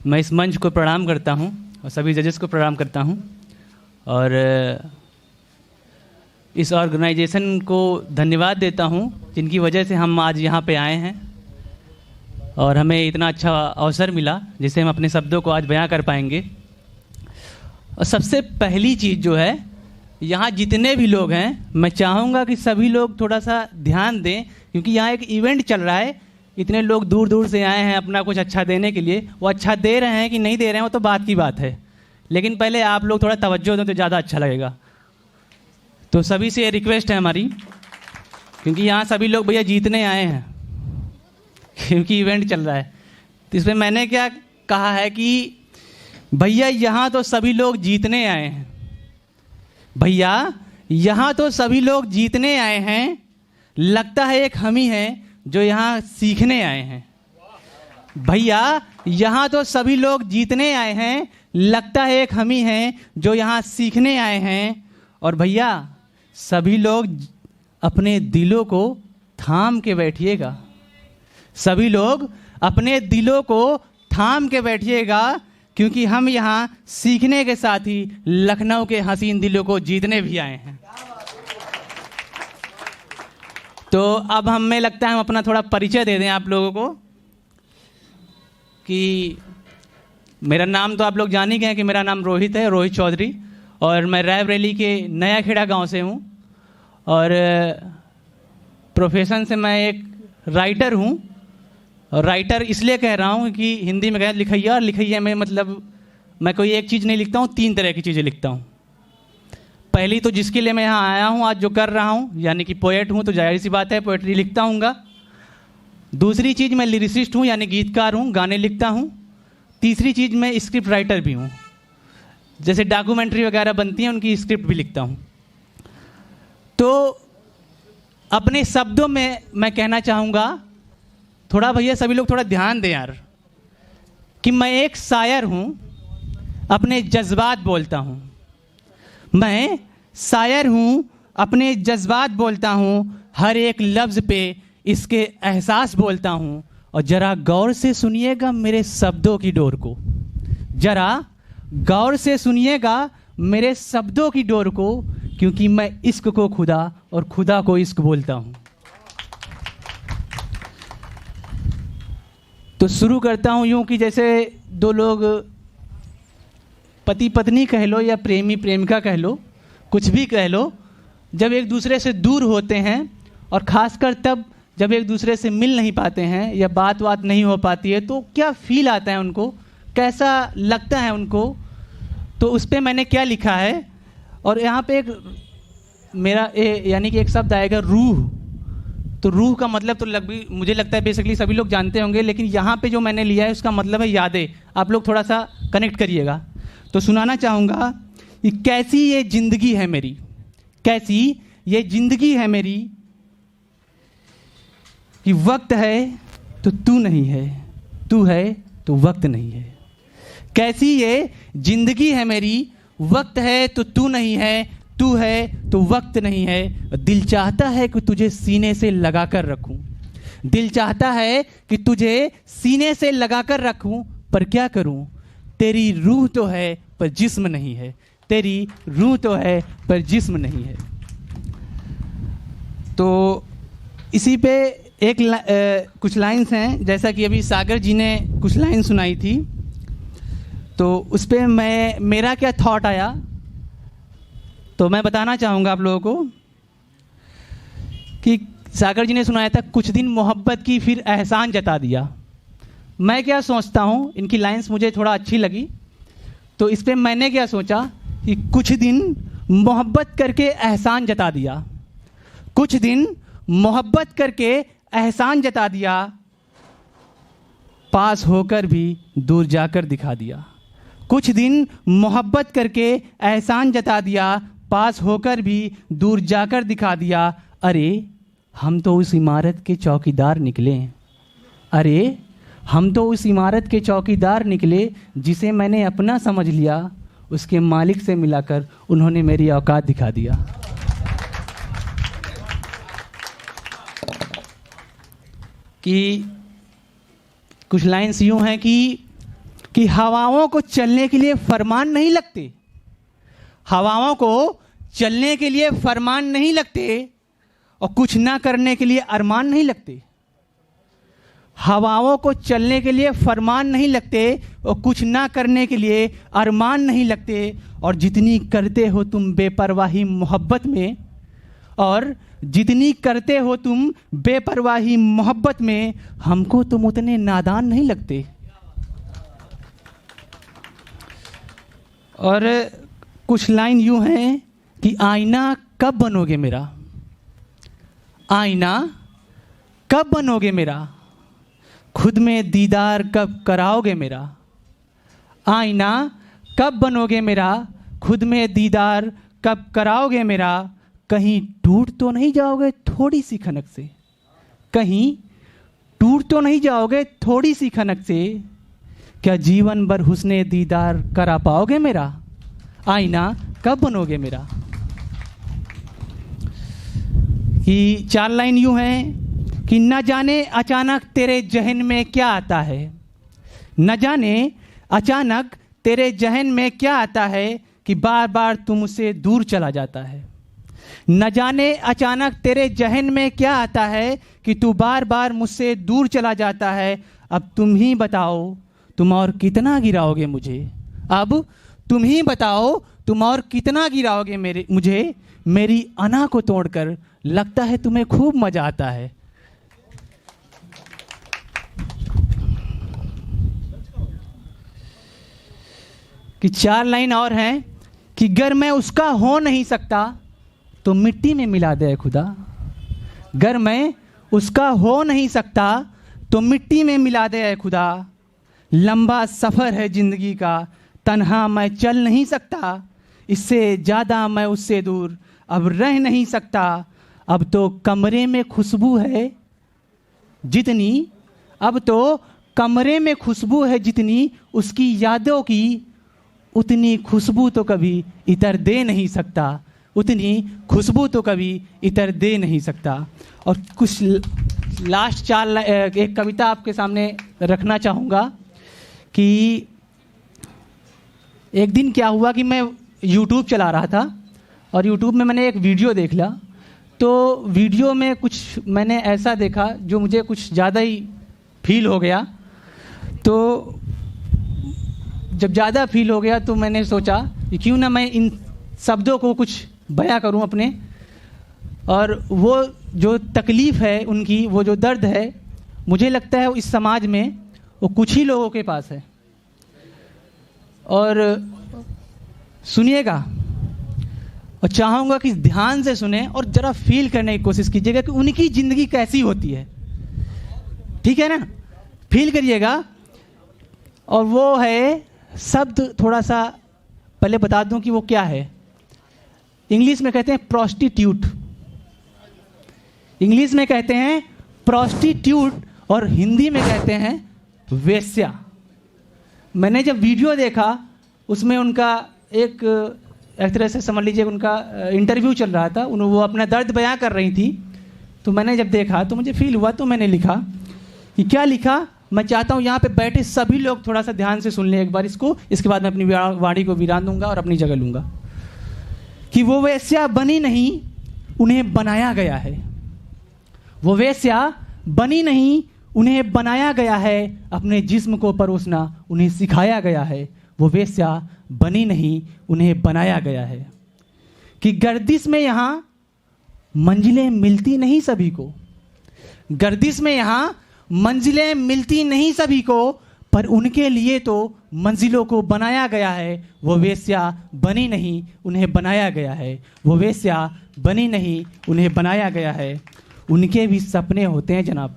मैं इस मंच को प्रणाम करता हूं और सभी जजेस को प्रणाम करता हूं और इस ऑर्गेनाइजेशन को धन्यवाद देता हूं जिनकी वजह से हम आज यहां पे आए हैं और हमें इतना अच्छा अवसर मिला जिससे हम अपने शब्दों को आज बयां कर पाएंगे। और सबसे पहली चीज़ जो है, यहाँ जितने भी लोग हैं मैं चाहूँगा कि सभी लोग थोड़ा सा ध्यान दें, क्योंकि यहाँ एक इवेंट चल रहा है। इतने लोग दूर दूर से आए हैं अपना कुछ अच्छा देने के लिए। वो अच्छा दे रहे हैं कि नहीं दे रहे हैं वो तो बात की बात है, लेकिन पहले आप लोग थोड़ा तवज्जो दें तो ज़्यादा अच्छा लगेगा। तो सभी से ये रिक्वेस्ट है हमारी, क्योंकि यहाँ सभी लोग भैया जीतने आए हैं, क्योंकि इवेंट चल रहा है। तो इसमें मैंने क्या कहा है कि भैया यहाँ तो सभी लोग जीतने आए हैं, भैया यहाँ तो सभी लोग जीतने आए हैं, लगता है एक हम ही हैं जो यहाँ सीखने आए हैं। भैया यहाँ तो सभी लोग जीतने आए हैं, लगता है एक हम ही हैं जो यहाँ सीखने आए हैं। और भैया सभी लोग अपने दिलों को थाम के बैठिएगा, सभी लोग अपने दिलों को थाम के बैठिएगा, क्योंकि हम यहाँ सीखने के साथ ही लखनऊ के हसीन दिलों को जीतने भी आए हैं। तो अब हमें लगता है हम अपना थोड़ा परिचय दे दें आप लोगों को कि मेरा नाम तो आप लोग जान ही गए कि मेरा नाम रोहित है, रोहित चौधरी, और मैं रायबरेली के नया खेड़ा गांव से हूं और प्रोफेशन से मैं एक राइटर हूं। और राइटर इसलिए कह रहा हूं कि हिंदी में कहें लिखैया, और लिखैया में मतलब मैं कोई एक चीज़ नहीं लिखता हूं, 3 तरह की चीज़ें लिखता हूं। पहली तो जिसके लिए मैं यहाँ आया हूँ आज जो कर रहा हूँ, यानी कि पोएट हूँ, तो जाहिर सी बात है पोएट्री लिखता हूँगा। दूसरी चीज़ मैं लिरिसिस्ट हूँ, यानी गीतकार हूँ, गाने लिखता हूँ। तीसरी चीज़ मैं स्क्रिप्ट राइटर भी हूँ, जैसे डॉक्यूमेंट्री वगैरह बनती हैं उनकी स्क्रिप्ट भी लिखता हूँ। तो अपने शब्दों में मैं कहना चाहूँगा, थोड़ा भैया सभी लोग थोड़ा ध्यान दें यार, कि मैं एक शायर हूँ, अपने जज्बात बोलता हूँ। मैं शायर हूँ, अपने जज्बात बोलता हूँ, हर एक लफ्ज़ पे इसके एहसास बोलता हूँ। और ज़रा गौर से सुनिएगा मेरे शब्दों की डोर को, ज़रा गौर से सुनिएगा मेरे शब्दों की डोर को, क्योंकि मैं इश्क को खुदा और खुदा को इश्क बोलता हूँ। तो शुरू करता हूँ यूँ कि जैसे दो लोग पति पत्नी कह लो या प्रेमी प्रेमिका कह लो, कुछ भी कह लो, जब एक दूसरे से दूर होते हैं और ख़ासकर तब जब एक दूसरे से मिल नहीं पाते हैं या बात नहीं हो पाती है, तो क्या फील आता है उनको, कैसा लगता है उनको। तो उस पर मैंने क्या लिखा है, और यहाँ पे एक मेरा यानी कि एक शब्द आएगा रूह। तो रूह का मतलब तो मुझे लगता है बेसिकली सभी लोग जानते होंगे, लेकिन यहाँ पे जो मैंने लिया है उसका मतलब है यादें। आप लोग थोड़ा सा कनेक्ट करिएगा। तो सुनाना चाहूँगा कि कैसी ये ज़िंदगी है मेरी, कैसी ये ज़िंदगी है मेरी, कि वक्त है तो तू नहीं है, तू है तो वक्त नहीं है। कैसी ये ज़िंदगी है मेरी, वक्त है तो तू नहीं है, तू है तो वक्त नहीं है। दिल चाहता है कि तुझे सीने से लगा कर रखूं, दिल चाहता है कि तुझे सीने से लगा कर रखूं, पर क्या करूं, तेरी रूह तो है पर जिस्म नहीं है, तेरी रूह तो है पर जिस्म नहीं है। तो इसी पे कुछ लाइन्स हैं, जैसा कि अभी सागर जी ने कुछ लाइन सुनाई थी, तो उस पर मेरा क्या थॉट आया तो मैं बताना चाहूँगा आप लोगों को कि सागर जी ने सुनाया था, कुछ दिन मोहब्बत की फिर एहसान जता दिया। मैं क्या सोचता हूँ, इनकी लाइंस मुझे थोड़ा अच्छी लगी, तो इस पर मैंने क्या सोचा कि कुछ दिन मोहब्बत करके एहसान जता दिया, कुछ दिन मोहब्बत करके एहसान जता दिया, पास होकर भी दूर जाकर दिखा दिया। कुछ दिन मोहब्बत करके एहसान जता दिया, पास होकर भी दूर जाकर दिखा दिया। अरे हम तो उस इमारत के चौकीदार निकले, अरे हम तो उस इमारत के चौकीदार निकले, जिसे मैंने अपना समझ लिया, उसके मालिक से मिलाकर उन्होंने मेरी औकात दिखा दिया। कि कुछ लाइन्स यूँ हैं कि कि हवाओं को चलने के लिए फरमान नहीं लगते, हवाओं को चलने के लिए फरमान नहीं लगते और कुछ ना करने के लिए अरमान नहीं लगते। हवाओं को चलने के लिए फरमान नहीं लगते और कुछ ना करने के लिए अरमान नहीं लगते। और जितनी करते हो तुम बेपरवाही मोहब्बत में, और जितनी करते हो तुम बेपरवाही मोहब्बत में, हमको तुम उतने नादान नहीं लगते। और कुछ लाइन यूं हैं कि आईना कब बनोगे मेरा, आईना कब बनोगे मेरा, खुद में दीदार कब कराओगे मेरा। आईना कब बनोगे मेरा, खुद में दीदार कब कराओगे मेरा। कहीं टूट तो नहीं जाओगे थोड़ी सी खनक से, कहीं टूट तो नहीं जाओगे थोड़ी सी खनक से। क्या जीवन भर हुस्ने दीदार करा पाओगे मेरा, आईना कब बनोगे मेरा। कि 4 लाइन यूं हैं कि न जाने अचानक तेरे जहन में क्या आता है, न जाने अचानक तेरे जहन में क्या आता है कि बार बार तू मुझसे दूर चला जाता है। न जाने अचानक तेरे जहन में क्या आता है कि तू बार बार मुझसे दूर चला जाता है। अब तुम ही बताओ तुम और कितना गिराओगे मुझे, अब तुम ही बताओ तुम और कितना गिराओगे मुझे। मेरी अना को तोड़कर लगता है तुम्हें खूब मजा आता है। कि 4 लाइन और हैं कि गर मैं उसका हो नहीं सकता तो मिट्टी में मिला दे खुदा, गर मैं उसका हो नहीं सकता तो मिट्टी में मिला दे खुदा। लंबा सफ़र है ज़िंदगी का, तन्हा मैं चल नहीं सकता, इससे ज़्यादा मैं उससे दूर अब रह नहीं सकता। अब तो कमरे में खुशबू है जितनी, अब तो कमरे में खुशबू है जितनी, उसकी यादों की उतनी खुशबू तो कभी इतर दे नहीं सकता, उतनी खुशबू तो कभी इतर दे नहीं सकता। और कुछ लास्ट 4 एक कविता आपके सामने रखना चाहूँगा कि एक दिन क्या हुआ कि मैं YouTube चला रहा था और YouTube में मैंने एक वीडियो देख लिया। तो वीडियो में कुछ मैंने ऐसा देखा जो मुझे कुछ ज़्यादा ही फील हो गया। तो जब ज़्यादा फील हो गया तो मैंने सोचा कि क्यों ना मैं इन शब्दों को कुछ बयां करूं अपने। और वो जो तकलीफ़ है उनकी, वो जो दर्द है, मुझे लगता है इस समाज में वो कुछ ही लोगों के पास है। और सुनिएगा और चाहूँगा कि ध्यान से सुने और ज़रा फील करने की कोशिश कीजिएगा कि उनकी ज़िंदगी कैसी होती है, ठीक है ना। फील करिएगा। और वो है शब्द, थोड़ा सा पहले बता दूं कि वो क्या है। इंग्लिश में कहते हैं प्रोस्टिट्यूट, इंग्लिश में कहते हैं प्रोस्टिट्यूट और हिंदी में कहते हैं वेश्या। मैंने जब वीडियो देखा उसमें उनका एक तरह से समझ लीजिए उनका इंटरव्यू चल रहा था, वो अपना दर्द बयां कर रही थी। तो मैंने जब देखा तो मुझे फील हुआ, तो मैंने लिखा कि क्या लिखा। मैं चाहता हूँ यहाँ पे बैठे सभी लोग थोड़ा सा ध्यान से सुन लें एक बार इसको, इसके बाद मैं अपनी वाणी को विराम दूंगा और अपनी जगह लूँगा। कि वो वेश्या बनी नहीं, उन्हें बनाया गया है। वो वेश्या बनी नहीं, उन्हें बनाया गया है। अपने जिस्म को परोसना उन्हें सिखाया गया है। वो वेश्या बनी नहीं, उन्हें बनाया गया है। कि गर्दिश में यहाँ मंजिलें मिलती नहीं सभी को, गर्दिश में यहाँ मंजिलें मिलती नहीं सभी को, पर उनके लिए तो मंजिलों को बनाया गया है। वो वेश्या बनी नहीं, उन्हें बनाया गया है। वो वेश्या बनी नहीं, उन्हें बनाया गया है। उनके भी सपने होते हैं जनाब,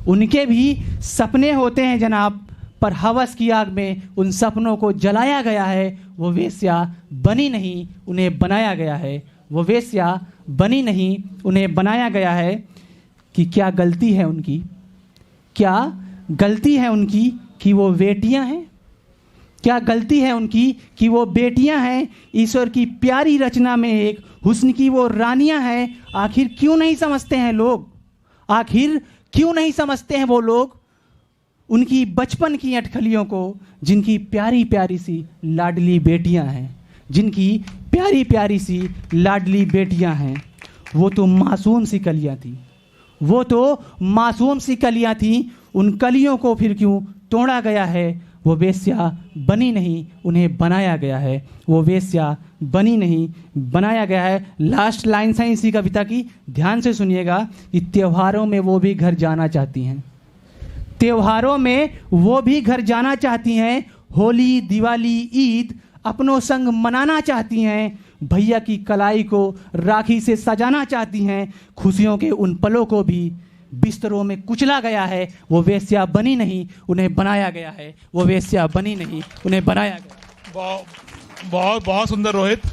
उनके भी सपने होते हैं जनाब, पर हवस की आग में उन सपनों को जलाया गया है। वो वेश्या बनी नहीं, उन्हें बनाया गया है। वो वेश्या बनी नहीं, उन्हें बनाया गया है। कि क्या गलती है उनकी, क्या गलती है उनकी कि वो बेटियां हैं, क्या गलती है उनकी कि वो बेटियां हैं। ईश्वर की प्यारी रचना में एक हुस्न की वो रानियां हैं। आखिर क्यों नहीं समझते हैं लोग, आखिर क्यों नहीं समझते हैं वो लोग। उनकी बचपन की अटखलियों को, जिनकी प्यारी प्यारी सी लाडली बेटियां हैं, जिनकी प्यारी प्यारी सी लाडली बेटियां हैं, वो तो मासूम सी कलियां थी, वो तो मासूम सी कलियां थी। उन कलियों को फिर क्यों तोड़ा गया है? वो वेश्या बनी नहीं, उन्हें बनाया गया है। वो वेश्या बनी नहीं, बनाया गया है। लास्ट लाइन है इसी कविता की, ध्यान से सुनिएगा कि त्योहारों में वो भी घर जाना चाहती हैं, त्योहारों में वो भी घर जाना चाहती हैं, होली दिवाली ईद अपनों संग मनाना चाहती हैं, भैया की कलाई को राखी से सजाना चाहती हैं। खुशियों के उन पलों को भी बिस्तरों में कुचला गया है। वो वेश्या बनी नहीं, उन्हें बनाया गया है। वो वेश्या बनी नहीं, उन्हें बनाया गया। बहुत बहुत बहुत सुंदर रोहित।